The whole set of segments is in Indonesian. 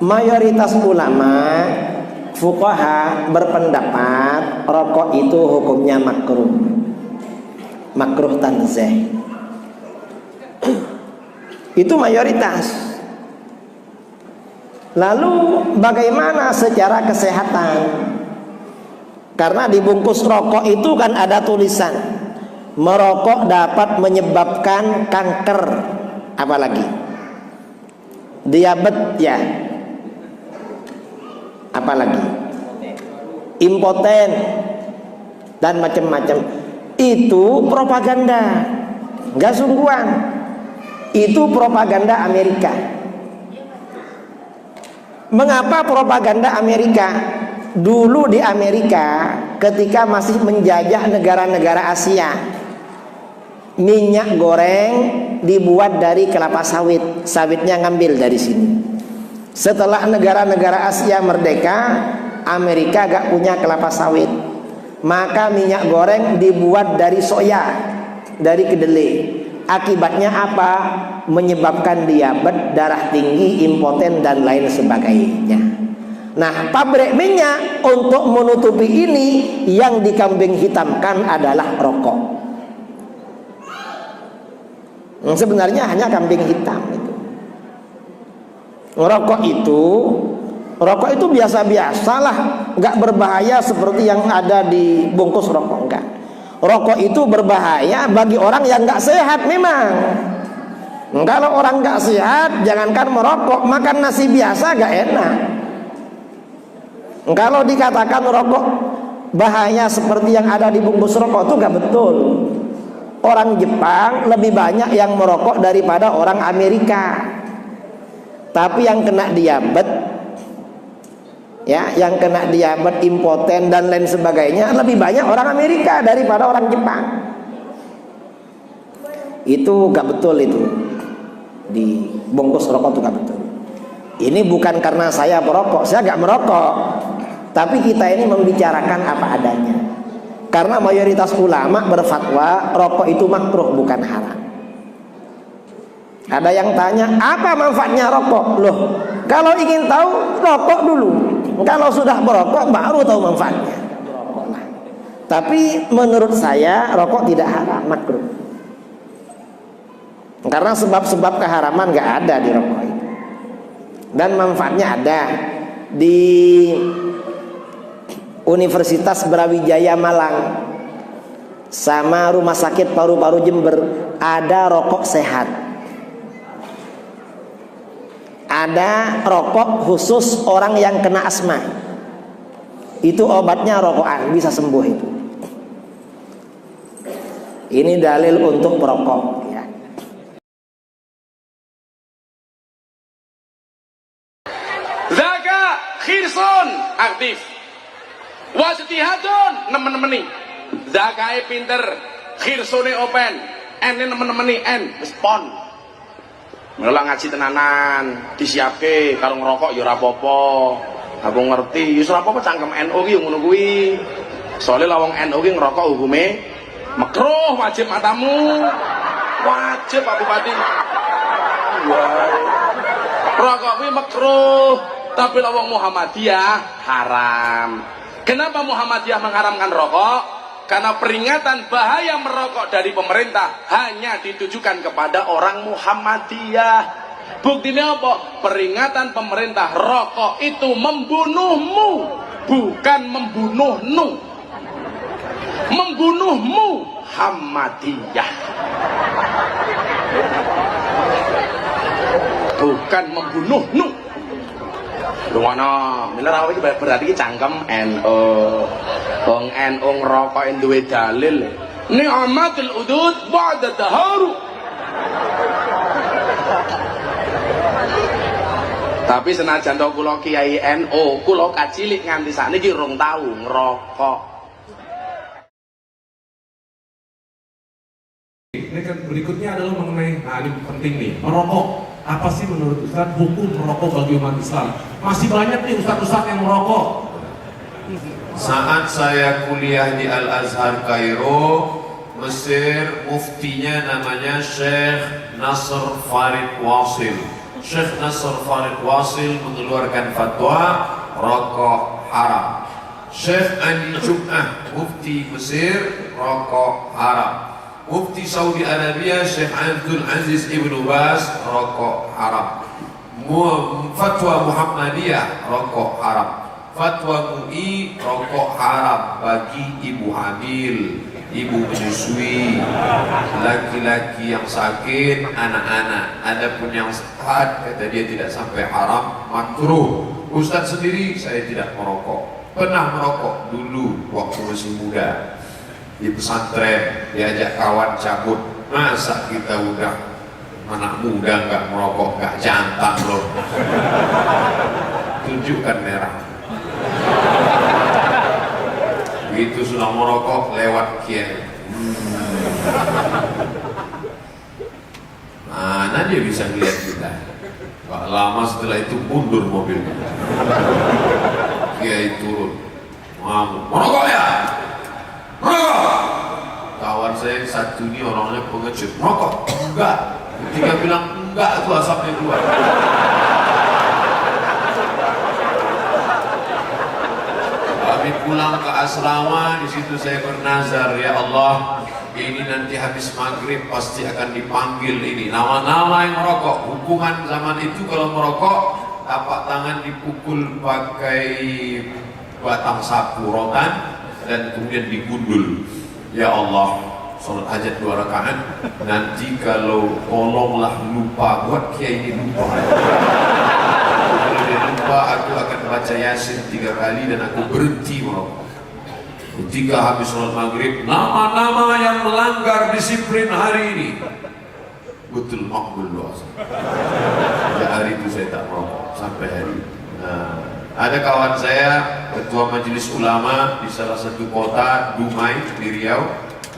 mayoritas ulama fuqaha berpendapat rokok itu hukumnya makruh, makruh tanzih. Itu mayoritas. Lalu bagaimana secara kesehatan? Karena di bungkus rokok itu kan ada tulisan merokok dapat menyebabkan kanker, apalagi diabetes ya, apalagi impoten dan macam-macam. Itu propaganda, nggak sungguhan. Itu propaganda Amerika. Mengapa propaganda Amerika? Dulu di Amerika ketika masih menjajah negara-negara Asia, minyak goreng dibuat dari kelapa sawit, sawitnya ngambil dari sini. Setelah negara-negara Asia merdeka, Amerika gak punya kelapa sawit, maka minyak goreng dibuat dari soya, dari kedelai. Akibatnya apa? Menyebabkan diabetes, darah tinggi, impoten dan lain sebagainya. Nah, pabrik minyak untuk menutupi ini yang dikambing hitamkan adalah rokok. Sebenarnya hanya kambing hitam itu. Rokok itu biasa-biasalah, nggak berbahaya seperti yang ada di bungkus rokok, enggak. Rokok itu berbahaya bagi orang yang nggak sehat memang. Kalau orang nggak sehat, jangankan merokok, makan nasi biasa gak enak. Kalau dikatakan rokok bahaya seperti yang ada di bungkus rokok itu gak betul. Orang Jepang lebih banyak yang merokok daripada orang Amerika. Tapi yang kena diabetes, ya, yang kena diabetes, impoten dan lain sebagainya lebih banyak orang Amerika daripada orang Jepang. Itu gak betul itu. Di bungkus rokok itu gak betul. Ini bukan karena saya perokok, saya gak merokok, tapi kita ini membicarakan apa adanya. Karena mayoritas ulama berfatwa rokok itu makruh, bukan haram. Ada yang tanya, apa manfaatnya rokok? Loh, kalau ingin tahu rokok dulu. Kalau sudah berokok baru tahu manfaatnya. Tapi menurut saya rokok tidak haram, makruh. Karena sebab-sebab keharaman gak ada di rokok itu. Dan manfaatnya ada. Di Universitas Brawijaya Malang sama Rumah Sakit Paru-Paru Jember ada rokok sehat. Ada rokok khusus orang yang kena asma. Itu obatnya rokokan, bisa sembuh itu. Ini dalil untuk perokok ya. Zaka khirsun aktif. Wasitihadun nemen-nemeni. Zakae pinter, khirsune open. Ene nemen-nemeni respon. Mula ngaji tenanan, disiapke karo ngerokok ya ora apa-apa. Aku ngerti, ya ora apa-apa cangkem NU ki ngono kuwi. Soale lawang NU ki ngerokok hukume makruh, wajib matamu. Wajib Pak Bupati. Rokok kuwi makruh, tapi lawang Muhammadiyah haram. Kenapa Muhammadiyah mengharamkan rokok? Karena peringatan bahaya merokok dari pemerintah hanya ditujukan kepada orang Muhammadiyah. Buktinya apa? Peringatan pemerintah rokok itu membunuhmu, bukan membunuhnu. Membunuhmu Muhammadiyah, bukan membunuhnu. Rumana, mila rawi berarti cangkem NU. Wong NU ngerokok duwe dalil. Ni'matul udud ba'da taharu. Tapi senajan to kula kiai NU, kula kacilik nganti sakniki rung tau ngerokok. Ini kan berikutnya adalah mengenai, nah ini penting nih, merokok. Apa sih menurut Ustaz hukum merokok bagi umat Islam? Masih banyak nih ustaz-ustaz yang merokok. Saat saya kuliah di Al-Azhar Kairo, Mesir, muftinya namanya Syekh Nasr Farid Wasil. Syekh Nasr Farid Wasil mengeluarkan fatwa rokok haram. Syekh Andi Jum'ah Mufti Mesir, rokok haram. Mufti Saudi Arabia Syekh Abdul Aziz Ibnu Baz, rokok haram. Fatwa Muhammadiyah, rokok haram. Fatwa MUI, rokok haram bagi ibu hamil, ibu menyusui, laki-laki yang sakit, anak-anak. Adapun yang sehat, kata dia tidak sampai haram, makruh. Ustadz sendiri, saya tidak merokok. Pernah merokok dulu waktu masih muda di pesantren, diajak kawan cabut. Masa kita udah anak muda nggak merokok, nggak jantan loh. Tunjukkan merah. Begitu sudah merokok lewat kiai. Mana dia bisa lihat kita? Gak lama setelah itu mundur mobilnya. Kiai turun, merokok ya? Merokok? Kawan saya satu ini orangnya pengecut. Merokok? Enggak. Ketika bilang enggak, itu asapnya keluar. Kami pulang ke asrama, di situ saya bernazar, ya Allah, ini nanti habis maghrib pasti akan dipanggil ini nama-nama yang merokok. Hukuman zaman itu kalau merokok, tapak tangan dipukul pakai batang sapu rotan dan kemudian digundul. Ya Allah, sholat hajat 2 rakaat. Nanti kalau tolonglah lupa, buat kiai ini lupa. Kalau dia lupa, aku akan baca Yasin 3 kali dan aku berhenti merokok. Ketika habis sholat maghrib, nama-nama yang melanggar disiplin hari ini betul makbul doa. Ya, hari itu saya tak merokok sampai hari ini. Ada kawan saya, ketua majelis ulama di salah satu kota Dumai di Riau,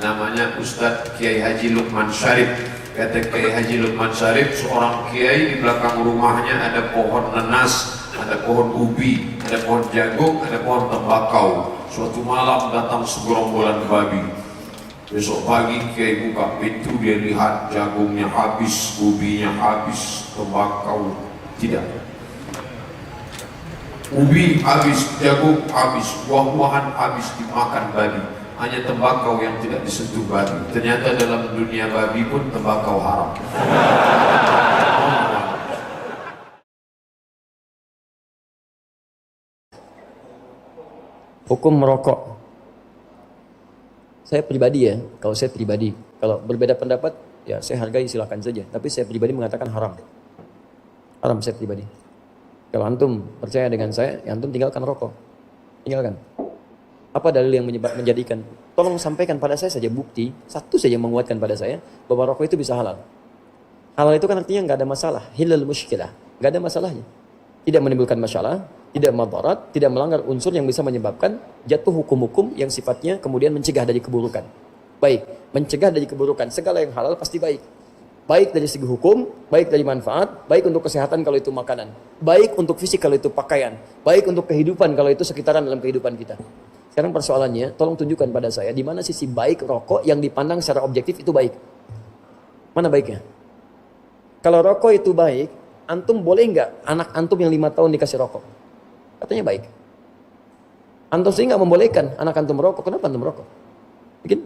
namanya Ustadz Kiai Haji Lukman Syarif. Kata Kiai Haji Lukman Syarif, seorang kiai, di belakang rumahnya ada pohon nanas, ada pohon ubi, ada pohon jagung, ada pohon tembakau. Suatu malam datang segerombolan babi. Besok pagi kiai buka pintu, dia lihat jagungnya habis, ubinya habis, tembakau tidak. Ubi habis, jagung habis, buah-buahan habis dimakan babi. Hanya tembakau yang tidak disentuh babi. Ternyata dalam dunia babi pun tembakau haram. Hukum merokok. Saya pribadi ya, kalau saya pribadi, kalau berbeda pendapat, ya saya hargai silakan saja. Tapi saya pribadi mengatakan haram. Haram saya pribadi. Kalau antum percaya dengan saya, ya antum tinggalkan rokok. Tinggalkan. Apa dalil yang menjadikan? Tolong sampaikan pada saya saja bukti, satu saja menguatkan pada saya, bahwa rokok itu bisa halal. Halal itu kan artinya nggak ada masalah. Hilal muskilah. Nggak ada masalahnya. Tidak menimbulkan masalah, tidak madarat, tidak melanggar unsur yang bisa menyebabkan jatuh hukum-hukum yang sifatnya kemudian mencegah dari keburukan. Baik, mencegah dari keburukan. Segala yang halal pasti baik. Baik dari segi hukum, baik dari manfaat, baik untuk kesehatan kalau itu makanan, baik untuk fisik kalau itu pakaian, baik untuk kehidupan kalau itu sekitaran dalam kehidupan kita. Sekarang persoalannya, tolong tunjukkan pada saya di mana sisi baik rokok yang dipandang secara objektif itu baik. Mana baiknya? Kalau rokok itu baik, antum boleh nggak anak antum yang 5 tahun dikasih rokok? Katanya baik. Antum sih nggak membolehkan anak antum merokok. Kenapa antum merokok? Bikin?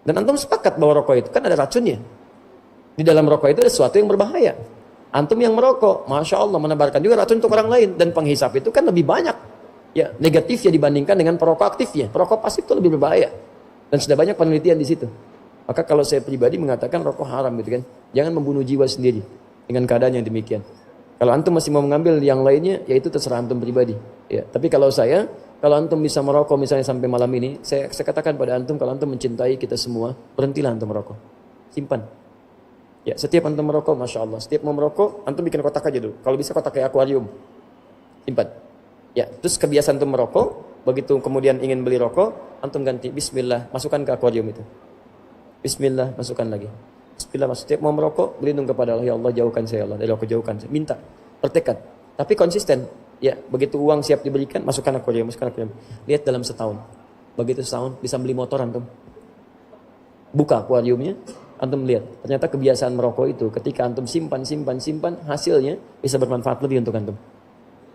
Dan antum sepakat bahwa rokok itu kan ada racunnya. Di dalam rokok itu ada sesuatu yang berbahaya. Antum yang merokok, Masya Allah, menebarkan juga racun untuk orang lain. Dan penghisap itu kan lebih banyak ya negatifnya dibandingkan dengan perokok aktifnya. Perokok pasif itu lebih berbahaya. Dan sudah banyak penelitian di situ. Maka kalau saya pribadi mengatakan rokok haram gitu kan. Jangan membunuh jiwa sendiri dengan keadaan yang demikian. Kalau antum masih mau mengambil yang lainnya, ya itu terserah antum pribadi. Ya, tapi kalau antum bisa merokok misalnya sampai malam ini, saya katakan pada antum, kalau antum mencintai kita semua, berhentilah antum merokok. Simpan. Ya, setiap antum merokok, Masya Allah. Setiap mau merokok, antum bikin kotak aja dulu. Kalau bisa kotak kayak akuarium. Simpan. Ya, terus kebiasaan antum merokok, begitu kemudian ingin beli rokok, antum ganti, Bismillah, masukkan ke akuarium itu. Bismillah, masukkan lagi. Bismillah, setiap mau merokok, berlindung kepada Allah. Ya Allah, jauhkan saya, Allah. Dari rokok jauhkan saya. Minta, bertekad. Tapi konsisten. Ya, begitu uang siap diberikan, masukkan akuarium, masukkan akuarium. Lihat dalam setahun. Begitu setahun, bisa beli motor antum. Buka akuariumnya, Antum lihat, ternyata kebiasaan merokok itu ketika antum simpan, hasilnya bisa bermanfaat lebih untuk antum.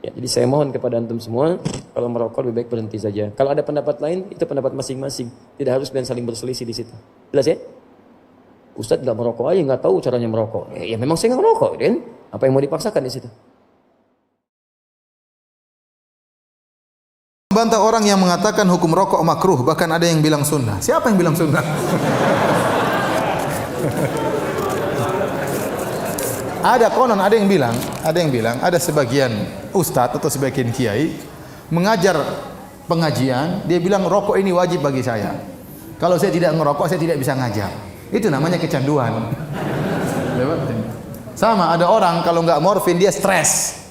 Ya, jadi saya mohon kepada antum semua, kalau merokok lebih baik berhenti saja. Kalau ada pendapat lain, itu pendapat masing-masing. Tidak harus dan saling berselisih di situ. Jelas ya? Ustadz nggak merokok aja, nggak tahu caranya merokok. Ya memang saya nggak merokok, kan? Apa yang mau dipaksakan di situ? Membantah orang yang mengatakan hukum rokok makruh, bahkan ada yang bilang sunnah. Siapa yang bilang sunnah? Ada konon, ada yang bilang, ada sebagian ustadz atau sebagian kiai mengajar pengajian, dia bilang rokok ini wajib bagi saya. Kalau saya tidak ngerokok, saya tidak bisa ngajar. Itu namanya kecanduan. Sama, ada orang kalau nggak morfin dia stres.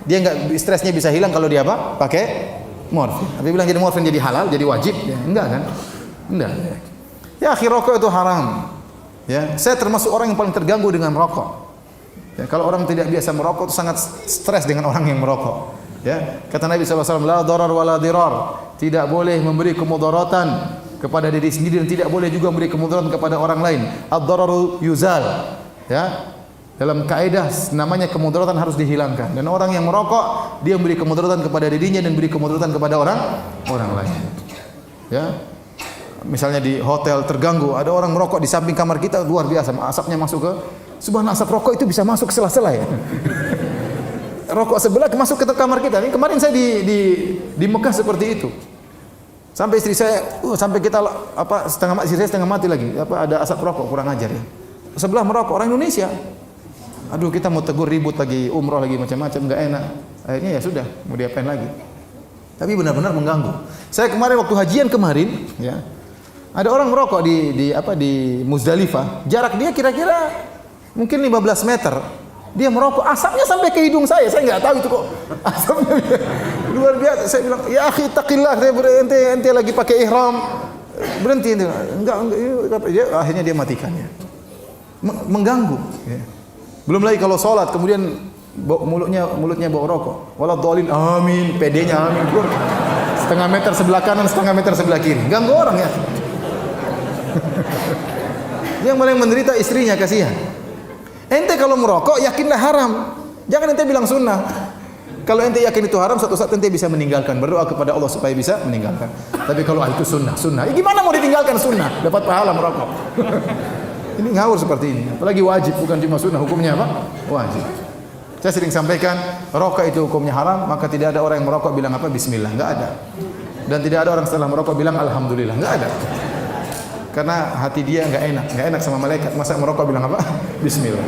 Dia nggak, stresnya bisa hilang kalau dia apa? Pakai morfin. Tapi bilang jadi morfin jadi halal, jadi wajib? Ya, enggak kan? Enggak. Ya, akhir rokok itu haram. Ya, saya termasuk orang yang paling terganggu dengan rokok. Ya, kalau orang tidak biasa merokok itu sangat stres dengan orang yang merokok. Ya, kata Nabi SAW, la darar wa la dirar. Tidak boleh memberi kemudaratan kepada diri sendiri dan tidak boleh juga memberi kemudaratan kepada orang lain. Ad-dararu yuzal. Ya, dalam kaidah namanya kemudaratan harus dihilangkan. Dan orang yang merokok dia memberi kemudaratan kepada dirinya dan beri kemudaratan kepada orang lain. Ya. Misalnya di hotel terganggu, ada orang merokok di samping kamar kita, luar biasa, asapnya masuk ke subhanallah, asap rokok itu bisa masuk ke sela-sela ya. Rokok sebelah masuk ke kamar kita. Ini kemarin saya di Mekah seperti itu. Sampai istri saya, sampai kita apa istri saya setengah mati lagi. Apa ada asap rokok, kurang ajar ya. Sebelah merokok orang Indonesia. Aduh, kita mau tegur, ribut lagi, umroh lagi, macam-macam, enggak enak. Akhirnya ya sudah, mau diapain lagi. Tapi benar-benar mengganggu. Saya kemarin waktu hajian kemarin, ya. Ada orang merokok di Muzdalifah. Jarak dia kira-kira mungkin 15 meter. Dia merokok, asapnya sampai ke hidung saya. Saya nggak tahu itu kok. Asapnya luar biasa. Saya bilang, "Ya akhi, taqillah, ente lagi pakai ihram. Berhenti ente." Enggak, akhirnya dia matikannya. Mengganggu, ya. Belum lagi kalau sholat kemudian mulutnya bau rokok. Waladhdallin, amin, PD-nya amin. Setengah meter sebelah kanan, setengah meter sebelah kiri. Ganggu orang ya. Yang paling menderita istrinya, kasihan. Ente kalau merokok yakinlah haram. Jangan ente bilang sunnah. Kalau ente yakin itu haram, suatu saat ente bisa meninggalkan. Berdoa kepada Allah supaya bisa meninggalkan. Tapi kalau itu sunnah. Ya gimana mau ditinggalkan sunnah? Dapat pahala merokok. Ini ngawur seperti ini. Apalagi wajib, bukan cuma sunnah. Hukumnya apa? Wajib. Saya sering sampaikan, rokok itu hukumnya haram, maka tidak ada orang yang merokok bilang apa? Bismillah. Enggak ada. Dan tidak ada orang setelah merokok bilang alhamdulillah. Enggak ada. Karena hati dia enggak enak sama malaikat. Masa merokok bilang apa? Bismillah.